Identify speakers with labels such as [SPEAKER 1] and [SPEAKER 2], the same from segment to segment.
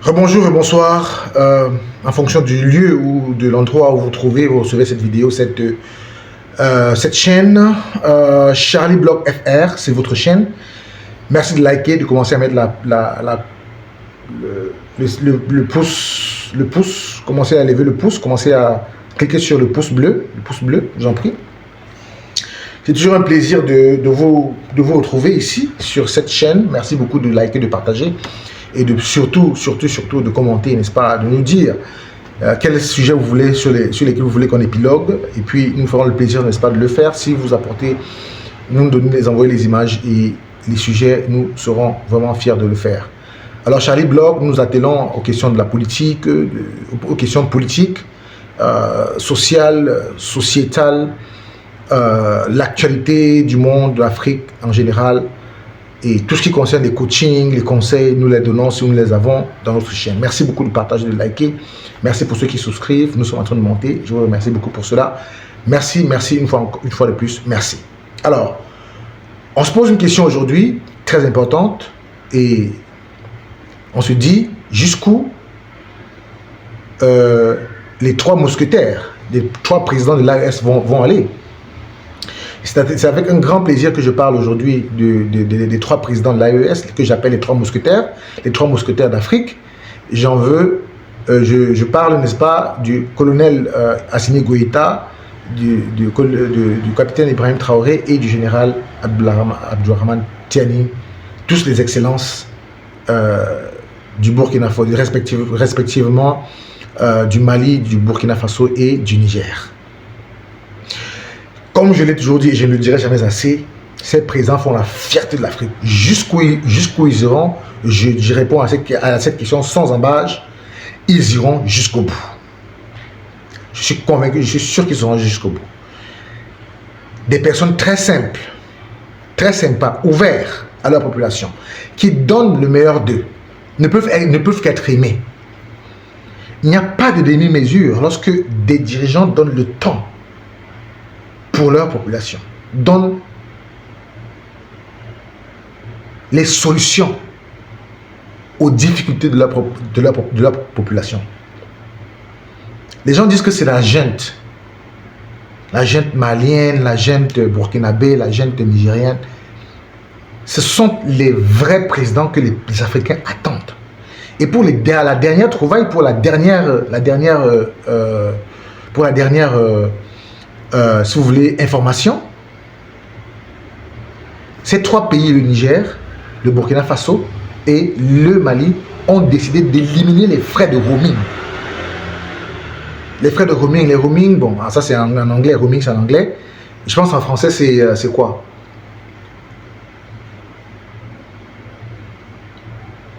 [SPEAKER 1] Rebonjour et bonsoir. En fonction du lieu ou de l'endroit où vous trouvez, vous recevez cette vidéo, cette chaîne. Charlie Block FR, c'est votre chaîne. Merci de liker, de commencer à mettre le pouce, commencez à lever le pouce, commencez à cliquer sur le pouce bleu, je vous en prie. C'est toujours un plaisir de vous retrouver ici sur cette chaîne. Merci beaucoup de liker, de partager et de surtout de commenter, n'est-ce pas, de nous dire quel sujet vous voulez sur lesquels vous voulez qu'on épilogue, et puis nous ferons le plaisir, n'est-ce pas, de le faire. Si vous apportez, nous envoyer les images et les sujets, nous serons vraiment fiers de le faire. Alors Charlie Block, nous attelons aux questions de la politique, aux questions politiques, sociales, sociétales, l'actualité du monde, de l'Afrique en général, et tout ce qui concerne les coachings, les conseils, nous les donnons si nous les avons dans notre chaîne. Merci beaucoup de partager, de liker. Merci pour ceux qui souscrivent. Nous sommes en train de monter. Je vous remercie beaucoup pour cela. Merci une fois de plus. Merci. Alors, on se pose une question aujourd'hui très importante et on se dit jusqu'où les trois mousquetaires, les trois présidents de l'AES vont aller. C'est avec un grand plaisir que je parle aujourd'hui des trois présidents de l'AES, que j'appelle les trois mousquetaires d'Afrique. J'en veux, je parle, n'est-ce pas, du colonel Assimi Goïta, du capitaine Ibrahim Traoré et du général Abdourahmane Tiani, tous les excellences du Burkina Faso, respectivement du Mali, du Burkina Faso et du Niger. Comme je l'ai toujours dit et je ne le dirai jamais assez, ces présidents font la fierté de l'Afrique. Jusqu'où ils iront, je réponds à cette question sans embâche, ils iront jusqu'au bout. Je suis convaincu, je suis sûr qu'ils iront jusqu'au bout. Des personnes très simples, très sympas, ouverts à leur population, qui donnent le meilleur d'eux, ne peuvent qu'être aimés. Il n'y a pas de demi-mesure lorsque des dirigeants donnent le temps pour leur population, donnent les solutions aux difficultés de leur population. Les gens disent que c'est la junte malienne, la junte burkinabé, la junte nigérienne. Ce sont les vrais présidents que les Africains attendent. Et pour la dernière trouvaille, pour la dernière si vous voulez, information, ces trois pays, le Niger, le Burkina Faso et le Mali, ont décidé d'éliminer les frais de roaming. Les frais de roaming, bon, ça c'est en anglais, roaming c'est en anglais. Je pense en français c'est quoi?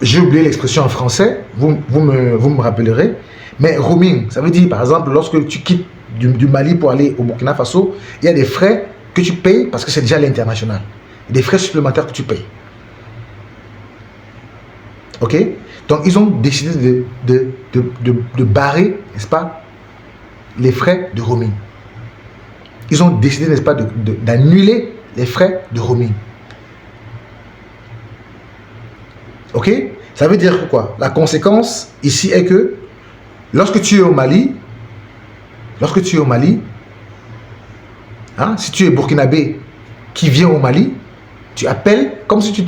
[SPEAKER 1] J'ai oublié l'expression en français, vous me rappellerez. Mais roaming, ça veut dire par exemple lorsque tu quittes du Mali pour aller au Burkina Faso, il y a des frais que tu payes parce que c'est déjà l'international. Des frais supplémentaires que tu payes. Ok? Donc ils ont décidé de barrer, n'est-ce pas, les frais de roaming. Ils ont décidé, n'est-ce pas, d'annuler les frais de roaming. Ok? Ça veut dire quoi? La conséquence ici est que lorsque tu es au Mali, hein, si tu es burkinabé qui vient au Mali, tu appelles comme si tu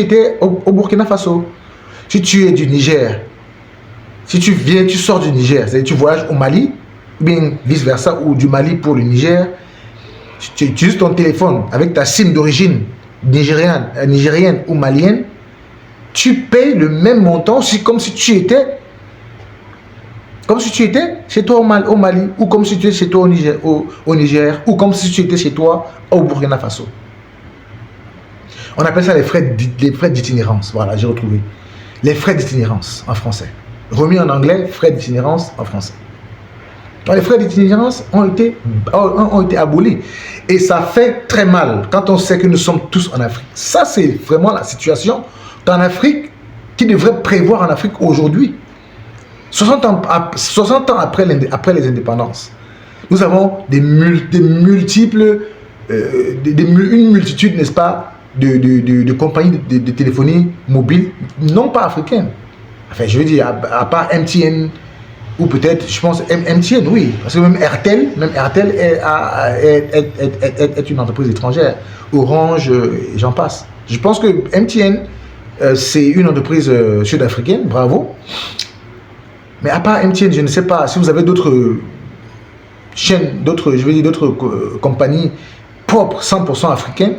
[SPEAKER 1] étais au Burkina Faso. Si tu es du Niger, si tu sors du Niger, c'est-à-dire tu voyages au Mali, ou bien vice-versa, ou du Mali pour le Niger, tu utilises ton téléphone avec ta SIM d'origine nigérienne ou malienne, tu payes le même montant comme si tu étais chez toi au Mali, ou comme si tu étais chez toi au Niger, ou comme si tu étais chez toi au Burkina Faso. On appelle ça les frais d'itinérance. Voilà, j'ai retrouvé. Les frais d'itinérance en français. Remis en anglais, frais d'itinérance en français. Donc, les frais d'itinérance ont été abolis. Et ça fait très mal quand on sait que nous sommes tous en Afrique. Ça, c'est vraiment la situation en Afrique qui devrait prévoir en Afrique aujourd'hui. 60 ans après les indépendances, nous avons une multitude, n'est-ce pas, de compagnies de téléphonie mobile, non pas africaines, Enfin, je veux dire, à part MTN, ou peut-être, je pense, MTN, oui. Parce que même RTL est une entreprise étrangère. Orange, et j'en passe. Je pense que MTN, c'est une entreprise sud-africaine, bravo. Mais à part MTN, je ne sais pas si vous avez d'autres chaînes, d'autres, je veux dire, d'autres compagnies propres, 100% africaines.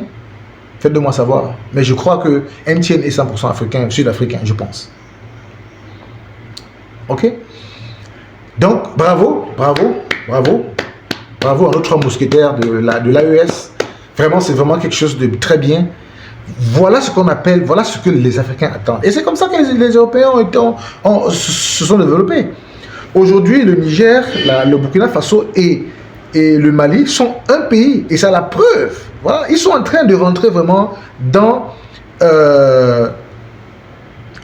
[SPEAKER 1] Faites-le-moi savoir. Mais je crois que MTN est 100% africain, sud-africain, je pense. Ok? Donc, bravo à nos 3 mousquetaires de l'AES. Vraiment, c'est vraiment quelque chose de très bien. Voilà ce qu'on appelle, voilà ce que les Africains attendent. Et c'est comme ça que les Européens se sont développés. Aujourd'hui, le Niger, le Burkina Faso et le Mali sont un pays. Et c'est la preuve. Voilà, ils sont en train de rentrer vraiment dans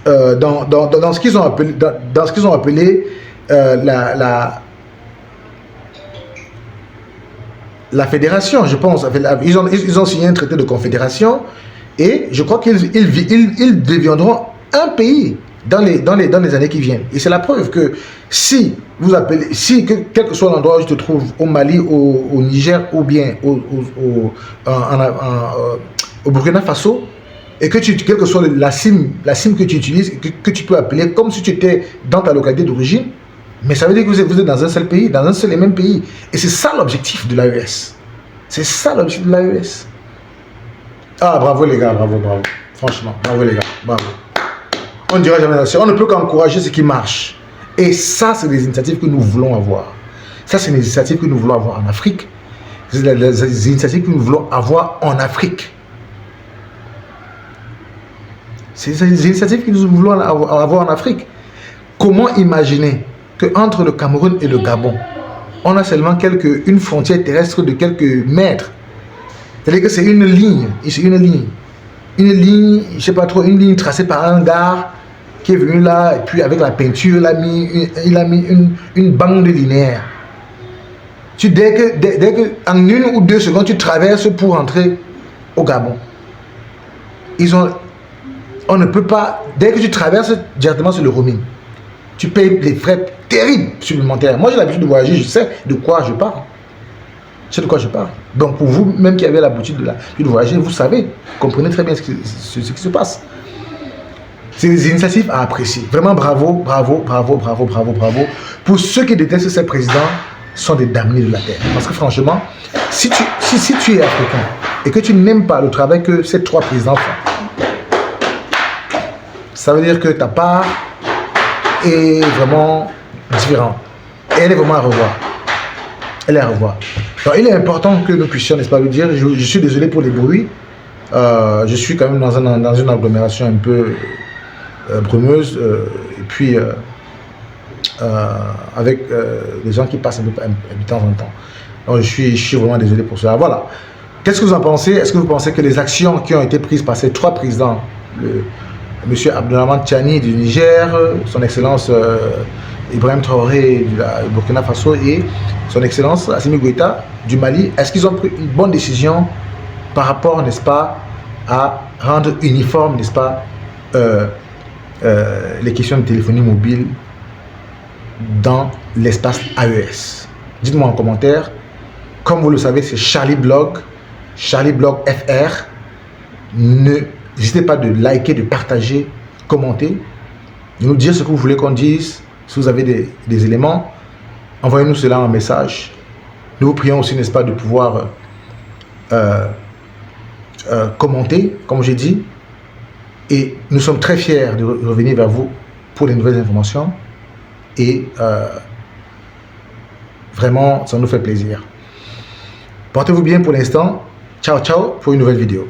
[SPEAKER 1] ce qu'ils ont appelé, la fédération, je pense. Ils ont signé un traité de confédération et je crois qu'ils deviendront un pays dans les années qui viennent. Et c'est la preuve que si vous appelez, quel que soit l'endroit où tu te trouves, au Mali, au Niger ou bien au Burkina Faso, et que quelle que soit la SIM que tu utilises, que tu peux appeler comme si tu étais dans ta localité d'origine, mais ça veut dire que vous êtes dans un seul pays, dans un seul et même pays. Et c'est ça l'objectif de l'AES. C'est ça l'objectif de l'AES. Ah, bravo les gars, bravo. Franchement, bravo les gars, bravo. On ne dira jamais assez. On ne peut qu'encourager ce qui marche. Et ça, c'est des initiatives que nous voulons avoir. Ça, c'est des initiatives que nous voulons avoir en Afrique. C'est des initiatives que nous voulons avoir en Afrique. C'est des initiatives que nous voulons avoir en Afrique. Comment imaginer qu'entre le Cameroun et le Gabon, on a seulement une frontière terrestre de quelques mètres? C'est-à-dire que c'est une ligne, je ne sais pas trop, une ligne tracée par un gars qui est venu là, et puis avec la peinture, il a mis une bande linéaire. Dès que en 1 ou 2 secondes, tu traverses pour entrer au Gabon. On ne peut pas, dès que tu traverses directement sur le roaming, tu payes les frais terribles supplémentaires. Moi, j'ai l'habitude de voyager, je sais de quoi je parle. Donc, pour vous, même qui avez l'habitude de voyager, vous savez, vous comprenez très bien ce qui se passe. C'est des initiatives à apprécier. Vraiment, bravo. Pour ceux qui détestent ces présidents, sont des damnés de la terre. Parce que franchement, si tu es africain et que tu n'aimes pas le travail que ces 3 présidents font, ça veut dire que ta part est vraiment différente. Et elle est vraiment à revoir. Donc, il est important que nous puissions, n'est-ce pas, le dire. Je suis désolé pour les bruits. Je suis quand même dans une agglomération un peu brumeuse. Et puis, avec des gens qui passent un peu de temps en temps. Donc, je suis vraiment désolé pour cela. Voilà. Qu'est-ce que vous en pensez? Est-ce que vous pensez que les actions qui ont été prises par ces 3 présidents, M. Abdourahmane Tiani du Niger, son Excellence Ibrahim Traoré du Burkina Faso et son Excellence Assimi Goïta du Mali, est-ce qu'ils ont pris une bonne décision par rapport, n'est-ce pas, à rendre uniforme, n'est-ce pas, les questions de téléphonie mobile dans l'espace AES? Dites-moi en commentaire. Comme vous le savez, c'est Charlie Blog FR. N'hésitez pas de liker, de partager, commenter, de nous dire ce que vous voulez qu'on dise. Si vous avez des éléments, envoyez-nous cela en message. Nous vous prions aussi, n'est-ce pas, de pouvoir commenter, comme j'ai dit. Et nous sommes très fiers de revenir vers vous pour les nouvelles informations. Et vraiment, ça nous fait plaisir. Portez-vous bien pour l'instant. Ciao, ciao pour une nouvelle vidéo.